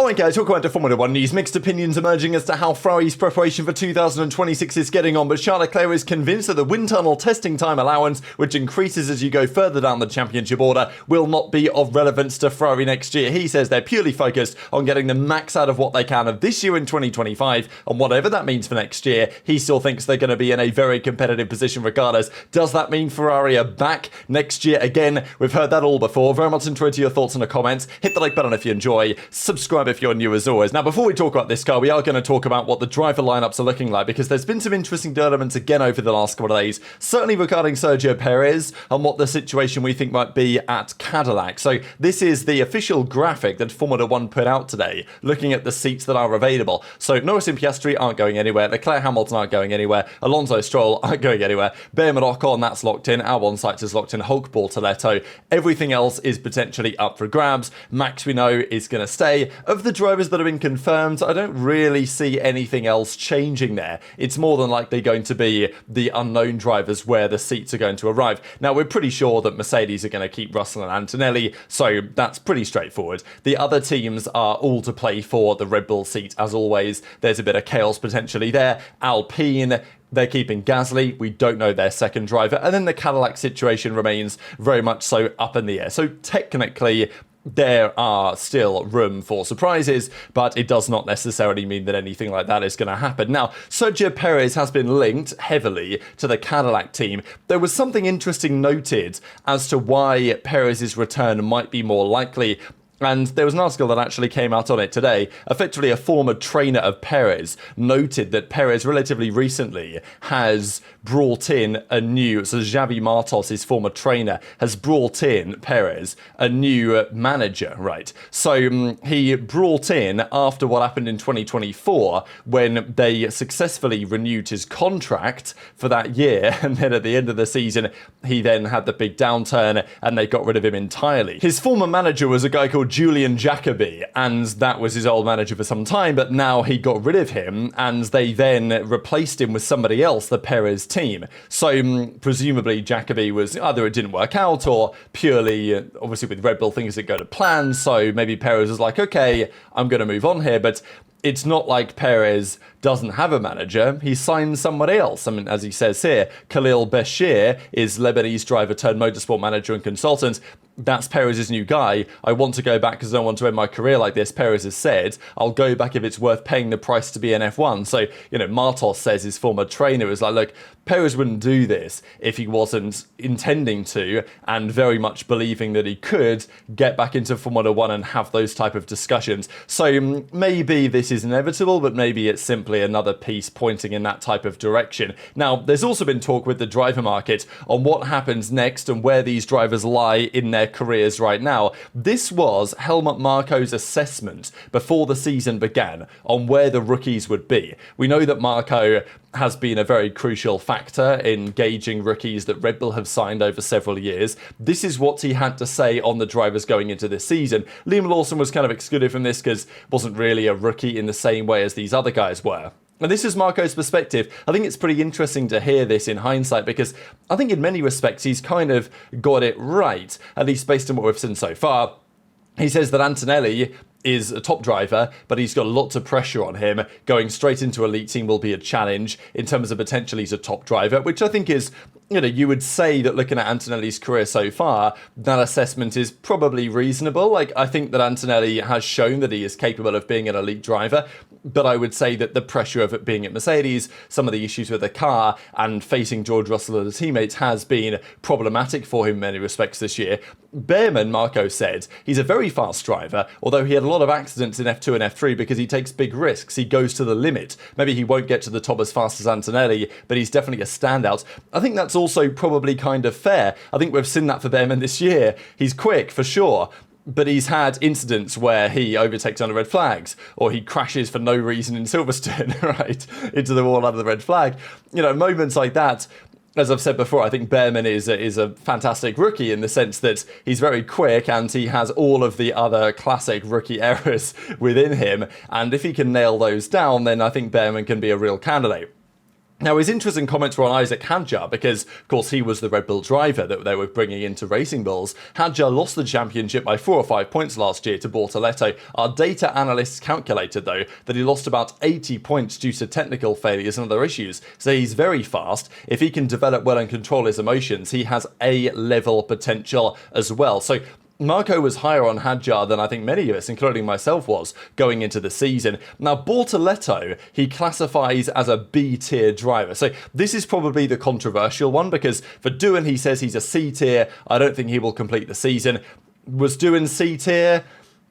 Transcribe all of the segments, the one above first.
Alright guys, welcome back to Formula 1 news. Mixed opinions emerging as to how Ferrari's preparation for 2026 is getting on, but Charles Leclerc is convinced that the wind tunnel testing time allowance, which increases as you go further down the championship order, will not be of relevance to Ferrari next year. He says they're purely focused on getting the max out of what they can of this year in 2025, and whatever that means for next year, he still thinks they're going to be in a very competitive position regardless. Does that mean Ferrari are back next year again? We've heard that all before. Very much enjoyed your thoughts in the comments. Hit the like button if you enjoy. Subscribe if you're new as always. Now, before we talk about this car, we are going to talk about what the driver lineups are looking like, because there's been some interesting developments again over the last couple of days, certainly regarding Sergio Perez and what the situation we think might be at Cadillac. So this is the official graphic that Formula 1 put out today, looking at the seats that are available. So Norris and Piastri aren't going anywhere, Leclerc, Hamilton aren't going anywhere, Alonso, Stroll aren't going anywhere, Behrman, Ocon, that's locked in, Albon, Sainz is locked in, Hulk, Bortoletto. Everything else is potentially up for grabs. Max, we know, is going to stay. Of the drivers that have been confirmed, I don't really see anything else changing there. It's more than likely going to be the unknown drivers where the seats are going to arrive. Now, we're pretty sure that Mercedes are going to keep Russell and Antonelli, so that's pretty straightforward. The other teams are all to play for the Red Bull seat, as always. There's a bit of chaos potentially there. Alpine, they're keeping Gasly. We don't know their second driver. And then the Cadillac situation remains very much so up in the air. So technically, there are still room for surprises, but it does not necessarily mean that anything like that is going to happen. Now, Sergio Perez has been linked heavily to the Cadillac team. There was something interesting noted as to why Perez's return might be more likely. And there was an article that actually came out on it today. Effectively, a former trainer of Perez noted that Perez relatively recently has brought in a new, so Xavi Martos, his former trainer, has brought in Perez, a new manager, right? So he brought in, after what happened in 2024, when they successfully renewed his contract for that year, and then at the end of the season, he then had the big downturn, and they got rid of him entirely. His former manager was a guy called Julian Jacobi, and that was his old manager for some time, but now he got rid of him, and they then replaced him with somebody else, the Perez team. So presumably Jacobi was, either it didn't work out, or purely, obviously with Red Bull, things didn't go to plan, so maybe Perez was like, okay, I'm going to move on here, but it's not like Perez doesn't have a manager. He signed somebody else. I mean, as he says here, Khalil Bashir is Lebanese driver turned motorsport manager and consultant. That's Perez's new guy. I want to go back because I don't want to end my career like this, Perez has said. I'll go back if it's worth paying the price to be an F1. So, Martos says, his former trainer, was like, look, Perez wouldn't do this if he wasn't intending to and very much believing that he could get back into Formula 1 and have those type of discussions. So maybe this is inevitable, but maybe it's simply another piece pointing in that type of direction. Now, there's also been talk with the driver market on what happens next and where these drivers lie in their careers right now. This was Helmut Marko's assessment before the season began on where the rookies would be. We know that Marko has been a very crucial factor in gauging rookies that Red Bull have signed over several years. This is what he had to say on the drivers going into this season. Liam Lawson was kind of excluded from this because wasn't really a rookie in the same way as these other guys were. And this is Marko's perspective. I think it's pretty interesting to hear this in hindsight, because I think in many respects he's kind of got it right, at least based on what we've seen so far. He says that Antonelli is a top driver, but he's got lots of pressure on him. Going straight into elite team will be a challenge in terms of potentially he's a top driver, which I think is, you would say that looking at Antonelli's career so far, that assessment is probably reasonable. Like, I think that Antonelli has shown that he is capable of being an elite driver, but I would say that the pressure of it being at Mercedes, some of the issues with the car, and facing George Russell and the teammates has been problematic for him in many respects this year. Behrman, Marko said, he's a very fast driver, although he had a lot of accidents in F2 and F3 because he takes big risks. He goes to the limit. Maybe he won't get to the top as fast as Antonelli, but he's definitely a standout. I think that's also probably kind of fair. I think we've seen that for Behrman this year. He's quick, for sure, but he's had incidents where he overtakes under red flags, or he crashes for no reason in Silverstone, right, into the wall under the red flag. Moments like that. As I've said before, I think Behrman is a fantastic rookie in the sense that he's very quick and he has all of the other classic rookie errors within him. And if he can nail those down, then I think Behrman can be a real candidate. Now, his interesting comments were on Isaac Hadjar because, of course, he was the Red Bull driver that they were bringing into Racing Bulls. Hadjar lost the championship by 4 or 5 points last year to Bortoletto. Our data analysts calculated, though, that he lost about 80 points due to technical failures and other issues. So he's very fast. If he can develop well and control his emotions, he has A-level potential as well. So Marco was higher on Hadjar than I think many of us, including myself, was going into the season. Now, Bortoletto, he classifies as a B-tier driver. So this is probably the controversial one because for Doohan, he says he's a C-tier. I don't think he will complete the season. Was Doohan C-tier?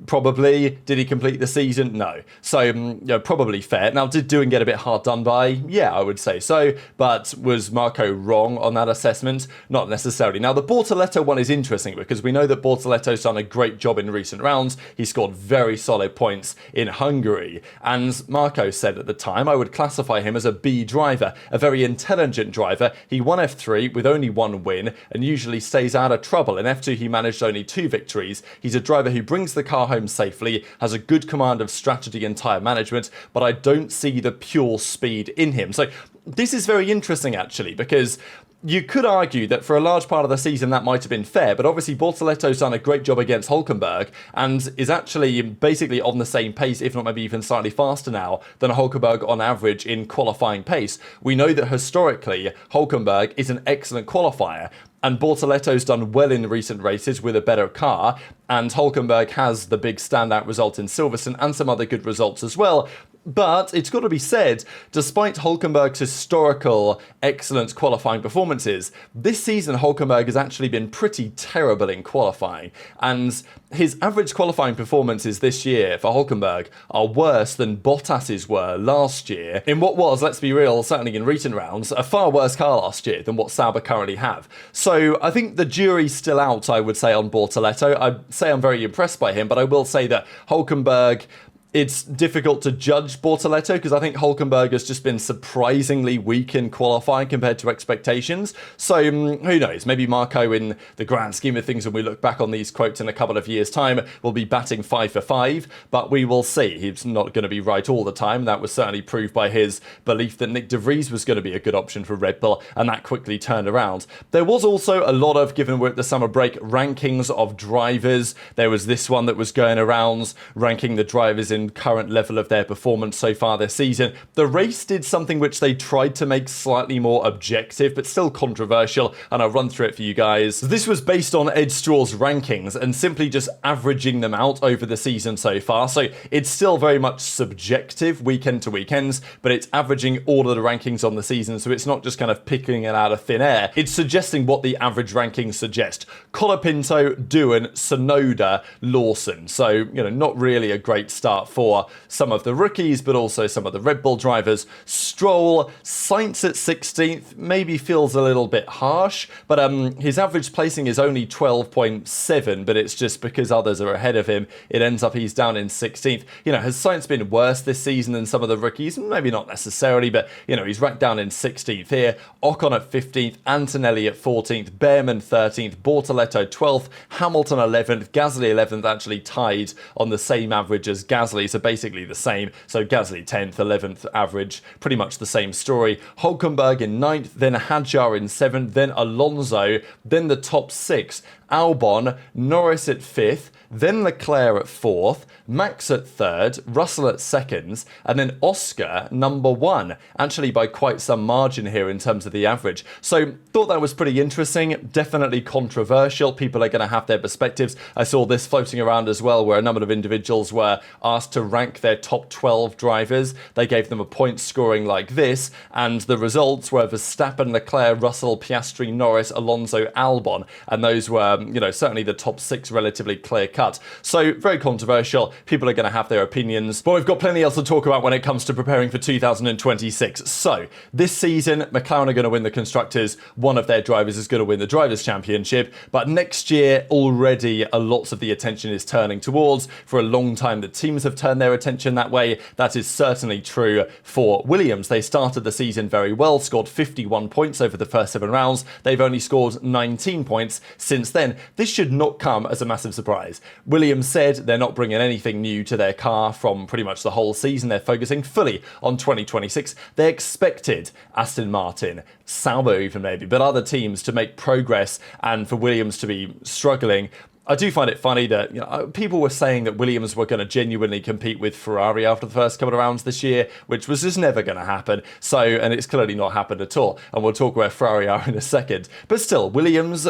Probably. Did he complete the season? No. So, probably fair. Now, did Doohan get a bit hard done by? Yeah, I would say so. But was Marco wrong on that assessment? Not necessarily. Now, the Bortoletto one is interesting because we know that Bortoletto's done a great job in recent rounds. He scored very solid points in Hungary. And Marco said at the time, I would classify him as a B driver, a very intelligent driver. He won F3 with only 1 win and usually stays out of trouble. In F2, he managed only 2 victories. He's a driver who brings the car home safely, has a good command of strategy and tyre management, but I don't see the pure speed in him. So this is very interesting actually, because you could argue that for a large part of the season that might have been fair, but obviously Bortoletto's done a great job against Hulkenberg and is actually basically on the same pace, if not maybe even slightly faster now, than Hulkenberg on average in qualifying pace. We know that historically Hulkenberg is an excellent qualifier, and Bortoletto's done well in recent races with a better car, and Hulkenberg has the big standout result in Silverstone and some other good results as well. But it's got to be said, despite Hulkenberg's historical excellent qualifying performances, this season Hulkenberg has actually been pretty terrible in qualifying. And his average qualifying performances this year for Hulkenberg are worse than Bottas's were last year, in what was, let's be real, certainly in recent rounds, a far worse car last year than what Sauber currently have. So I think the jury's still out, I would say, on Bortoletto. I'd say I'm very impressed by him, but I will say that Hulkenberg, it's difficult to judge Bortoletto because I think Hulkenberg has just been surprisingly weak in qualifying compared to expectations. So who knows, maybe Marco in the grand scheme of things when we look back on these quotes in a couple of years' time will be batting 5 for 5, but we will see. He's not going to be right all the time. That was certainly proved by his belief that Nick de Vries was going to be a good option for Red Bull, and that quickly turned around. There was also a lot of, given we're at the summer break, rankings of drivers. There was this one that was going around ranking the drivers in current level of their performance so far this season. The race did something which they tried to make slightly more objective, but still controversial, and I'll run through it for you guys. This was based on Ed Straw's rankings and simply just averaging them out over the season so far. So it's still very much subjective weekend to weekends, but it's averaging all of the rankings on the season, so it's not just kind of picking it out of thin air. It's suggesting what the average rankings suggest. Colapinto, Doohan, Sonoda, Lawson. So, not really a great start for some of the rookies, but also some of the Red Bull drivers. Stroll, Sainz at 16th, maybe feels a little bit harsh, but his average placing is only 12.7, but it's just because others are ahead of him. It ends up he's down in 16th. Has Sainz been worse this season than some of the rookies? Maybe not necessarily, but, he's ranked down in 16th here. Ocon at 15th, Antonelli at 14th, Behrman 13th, Bortoletto 12th, Hamilton 11th, Gasly 11th, actually tied on the same average as Gasly, so basically the same. So Gasly 10th, 11th average, pretty much the same story. Hulkenberg in 9th, then Hadjar in 7th, then Alonso, then the top 6. Albon, Norris at 5th, then Leclerc at 4th, Max at 3rd, Russell at 2nd, and then Oscar number 1, actually by quite some margin here in terms of the average. So thought that was pretty interesting, definitely controversial. People are going to have their perspectives. I saw this floating around as well, where a number of individuals were asked to rank their top 12 drivers. They gave them a point scoring like this, and the results were Verstappen, Leclerc, Russell, Piastri, Norris, Alonso, Albon, and those were, certainly the top 6 relatively clear cut. So very controversial. People are going to have their opinions, but we've got plenty else to talk about when it comes to preparing for 2026. So this season, McLaren are going to win the Constructors. One of their drivers is going to win the Drivers' Championship, but next year already lots of the attention is turning towards. For a long time, the teams have turned their attention that way. That is certainly true for Williams. They started the season very well, scored 51 points over the first 7 rounds. They've only scored 19 points since then. then this should not come as a massive surprise. Williams said they're not bringing anything new to their car from pretty much the whole season. They're focusing fully on 2026. They expected Aston Martin, Sauber even maybe, but other teams to make progress and for Williams to be struggling. I do find it funny that people were saying that Williams were going to genuinely compete with Ferrari after the first couple of rounds this year, which was just never going to happen. And it's clearly not happened at all. And we'll talk where Ferrari are in a second. But still, Williams,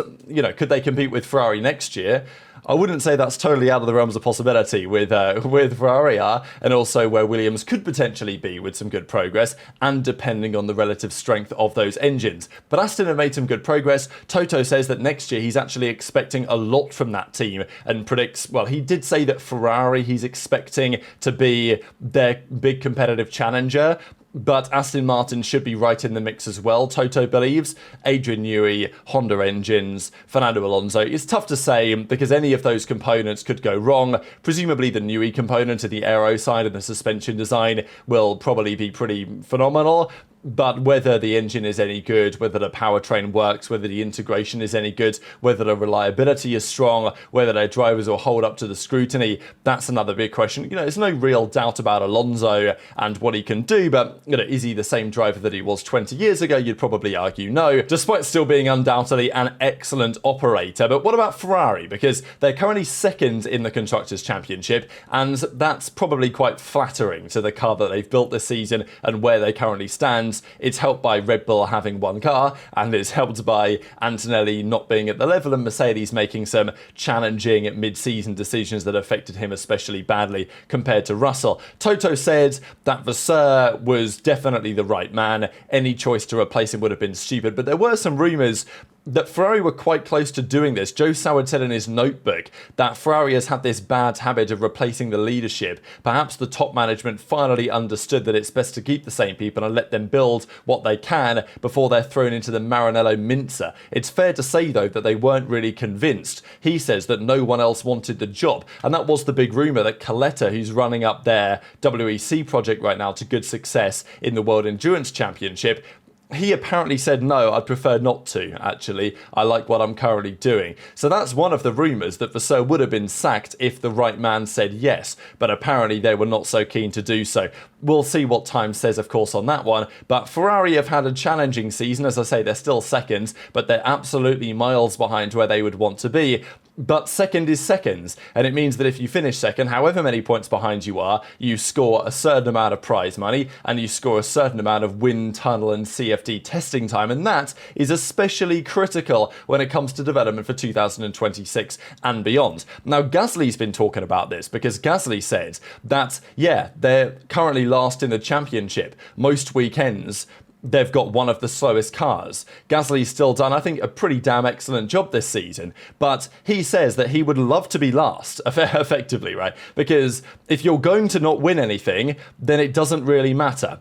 could they compete with Ferrari next year? I wouldn't say that's totally out of the realms of possibility with Ferrari and also where Williams could potentially be with some good progress and depending on the relative strength of those engines. But Aston have made some good progress. Toto says that next year he's actually expecting a lot from that team and predicts, well, he did say that Ferrari he's expecting to be their big competitive challenger. But Aston Martin should be right in the mix as well, Toto believes. Adrian Newey, Honda engines, Fernando Alonso. It's tough to say because any of those components could go wrong. Presumably the Newey component of the aero side and the suspension design will probably be pretty phenomenal. But whether the engine is any good, whether the powertrain works, whether the integration is any good, whether the reliability is strong, whether their drivers will hold up to the scrutiny, that's another big question. There's no real doubt about Alonso and what he can do, but is he the same driver that he was 20 years ago? You'd probably argue no, despite still being undoubtedly an excellent operator. But what about Ferrari? Because they're currently second in the Constructors' Championship, and that's probably quite flattering to the car that they've built this season and where they currently stand. It's helped by Red Bull having one car, and it's helped by Antonelli not being at the level and Mercedes making some challenging mid-season decisions that affected him especially badly compared to Russell. Toto said that Vasseur was definitely the right man. Any choice to replace him would have been stupid, but there were some rumours that Ferrari were quite close to doing this. Joe Soward said in his notebook that Ferrari has had this bad habit of replacing the leadership. Perhaps the top management finally understood that it's best to keep the same people and let them build what they can before they're thrown into the Maranello mincer. It's fair to say, though, that they weren't really convinced. He says that no one else wanted the job. And that was the big rumour that Coletta, who's running up their WEC project right now to good success in the World Endurance Championship, he apparently said, no, I'd prefer not to, actually. I like what I'm currently doing. So that's one of the rumours, that Vasseur would have been sacked if the right man said yes. But apparently they were not so keen to do so. We'll see what time says, of course, on that one. But Ferrari have had a challenging season. As I say, they're still seconds, but they're absolutely miles behind where they would want to be. But second is seconds, and it means that if you finish second, however many points behind you are, you score a certain amount of prize money, and you score a certain amount of wind tunnel and CFD testing time, and that is especially critical when it comes to development for 2026 and beyond. Now, Gasly's been talking about this, because Gasly said that, yeah, they're currently last in the championship. Most weekends, they've got one of the slowest cars. Gasly's still done, I think, a pretty damn excellent job this season, but he says that he would love to be last, effectively, right? Because if you're going to not win anything, then it doesn't really matter.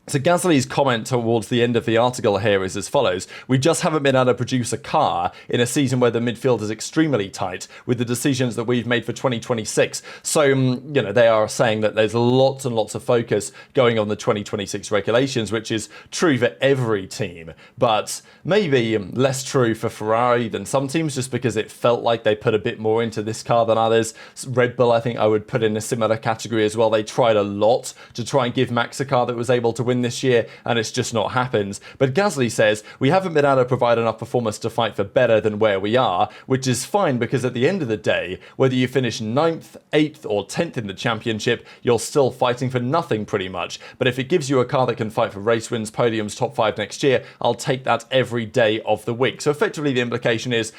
So Gasly's comment towards the end of the article here is as follows: we just haven't been able to produce a car in a season where the midfield is extremely tight with the decisions that we've made for 2026. So, they are saying that there's lots and lots of focus going on the 2026 regulations, which is true for every team, but maybe less true for Ferrari than some teams, just because it felt like they put a bit more into this car than others. Red Bull, I think I would put in a similar category as well. They tried a lot to try and give Max a car that was able to win this year, and it's just not happened. But Gasly says, we haven't been able to provide enough performance to fight for better than where we are, which is fine, because at the end of the day, whether you finish 9th, 8th or 10th in the championship, you're still fighting for nothing pretty much. But if it gives you a car that can fight for race wins, podiums, top 5 next year, I'll take that every day of the week. So effectively the implication is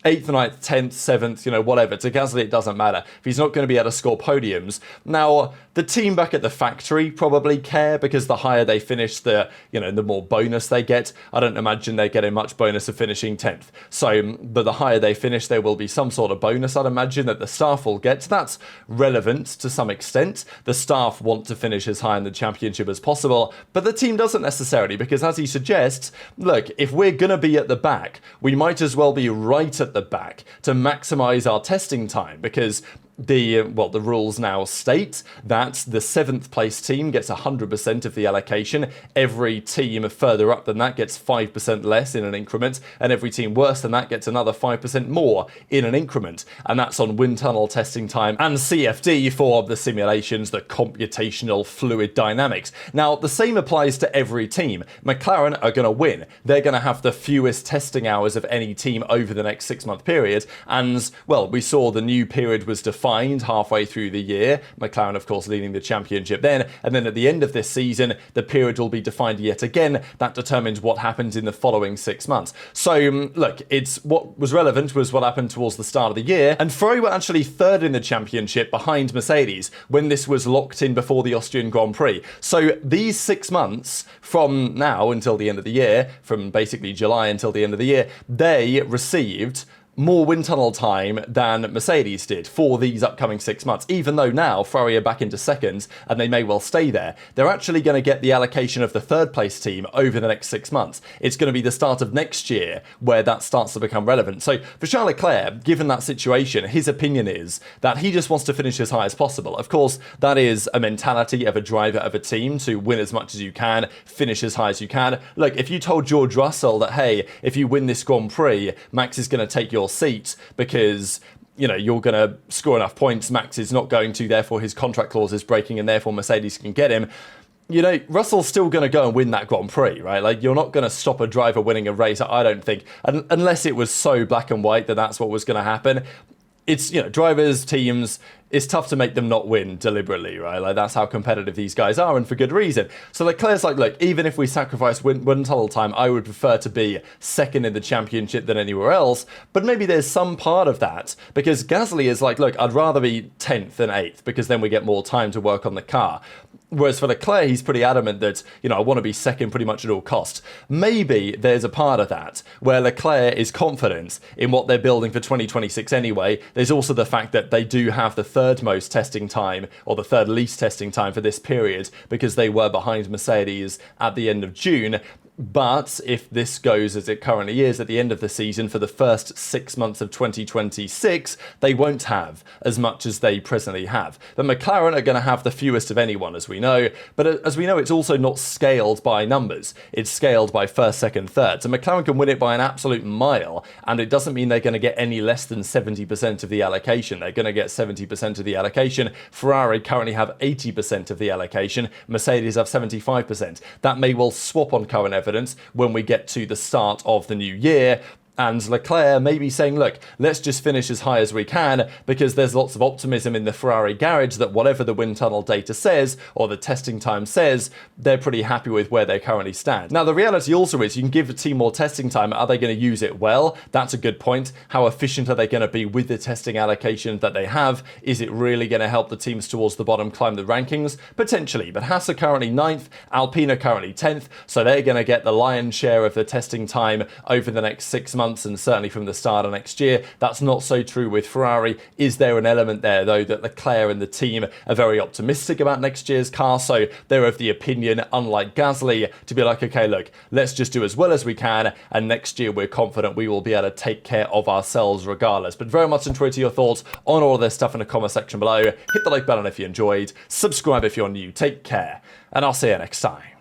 8th, 9th, 10th, 7th, whatever. To Gasly, it doesn't matter if he's not going to be able to score podiums. Now, the team back at the factory probably care, because the higher they finish, the more bonus they get. I don't imagine they're getting much bonus of finishing 10th. So, but the higher they finish, there will be some sort of bonus, I'd imagine, that the staff will get. That's relevant to some extent. The staff want to finish as high in the championship as possible, but the team doesn't necessarily, because as he suggests, look, if we're going to be at the back, we might as well be right at the back to maximize our testing time, because the rules now state that the 7th place team gets 100% of the allocation. Every team further up than that gets 5% less in an increment, and every team worse than that gets another 5% more in an increment. And that's on wind tunnel testing time and CFD for the simulations, the computational fluid dynamics. Now, the same applies to every team. McLaren are going to win. They're going to have the fewest testing hours of any team over the next 6-month period. And, well, we saw the new period was defined halfway through the year. McLaren, of course, leading the championship then. And then at the end of this season, the period will be defined yet again. That determines what happens in the following 6 months. So, look, it's what was relevant was what happened towards the start of the year. And Ferrari were actually third in the championship behind Mercedes when this was locked in before the Austrian Grand Prix. So these 6 months from now until the end of the year, from basically July until the end of the year, they received more wind tunnel time than Mercedes did for these upcoming 6 months. Even though now Ferrari are back into seconds and they may well stay there, they're actually going to get the allocation of the 3rd place team over the next 6 months. It's going to be the start of next year where that starts to become relevant. So for Charles Leclerc, given that situation, his opinion is that he just wants to finish as high as possible. Of course, that is a mentality of a driver of a team, to win as much as you can, finish as high as you can. Look, if you told George Russell that, hey, if you win this Grand Prix, Max is going to take your seat because you're going to score enough points, Max is not going to, therefore his contract clause is breaking and therefore Mercedes can get him. Russell's still going to go and win that Grand Prix, right? Like, you're not going to stop a driver winning a race, I don't think, unless it was so black and white that that's what was going to happen. It's, drivers, teams, it's tough to make them not win deliberately, right? Like, that's how competitive these guys are, and for good reason. So Leclerc's like, look, even if we sacrifice wind tunnel time, I would prefer to be second in the championship than anywhere else. But maybe there's some part of that, because Gasly is like, look, I'd rather be 10th than 8th, because then we get more time to work on the car. Whereas for Leclerc, he's pretty adamant that, I want to be second pretty much at all costs. Maybe there's a part of that where Leclerc is confident in what they're building for 2026 anyway. There's also the fact that they do have the 3rd most testing time, or the 3rd least testing time for this period, because they were behind Mercedes at the end of June. But if this goes as it currently is at the end of the season, for the first 6 months of 2026, they won't have as much as they presently have. But McLaren are going to have the fewest of anyone, as we know. But as we know, it's also not scaled by numbers. It's scaled by 1st, 2nd, 3rd. So McLaren can win it by an absolute mile, and it doesn't mean they're going to get any less than 70% of the allocation. They're going to get 70% of the allocation. Ferrari currently have 80% of the allocation. Mercedes have 75%. That may well swap on current evidence when we get to the start of the new year. And Leclerc may be saying, look, let's just finish as high as we can, because there's lots of optimism in the Ferrari garage that whatever the wind tunnel data says, or the testing time says, they're pretty happy with where they currently stand. Now, the reality also is you can give a team more testing time. Are they going to use it well? That's a good point. How efficient are they going to be with the testing allocation that they have? Is it really going to help the teams towards the bottom climb the rankings? Potentially, but Haas are currently 9th, Alpine are currently 10th, so they're going to get the lion's share of the testing time over the next 6 months. And certainly from the start of next year. That's not so true with Ferrari. Is there an element there, though, that Leclerc and the team are very optimistic about next year's car? So they're of the opinion, unlike Gasly, to be like, okay, look, let's just do as well as we can, and next year we're confident we will be able to take care of ourselves regardless. But very much enjoyed your thoughts on all of this stuff in the comment section below. Hit the like button if you enjoyed, subscribe if you're new, take care, and I'll see you next time.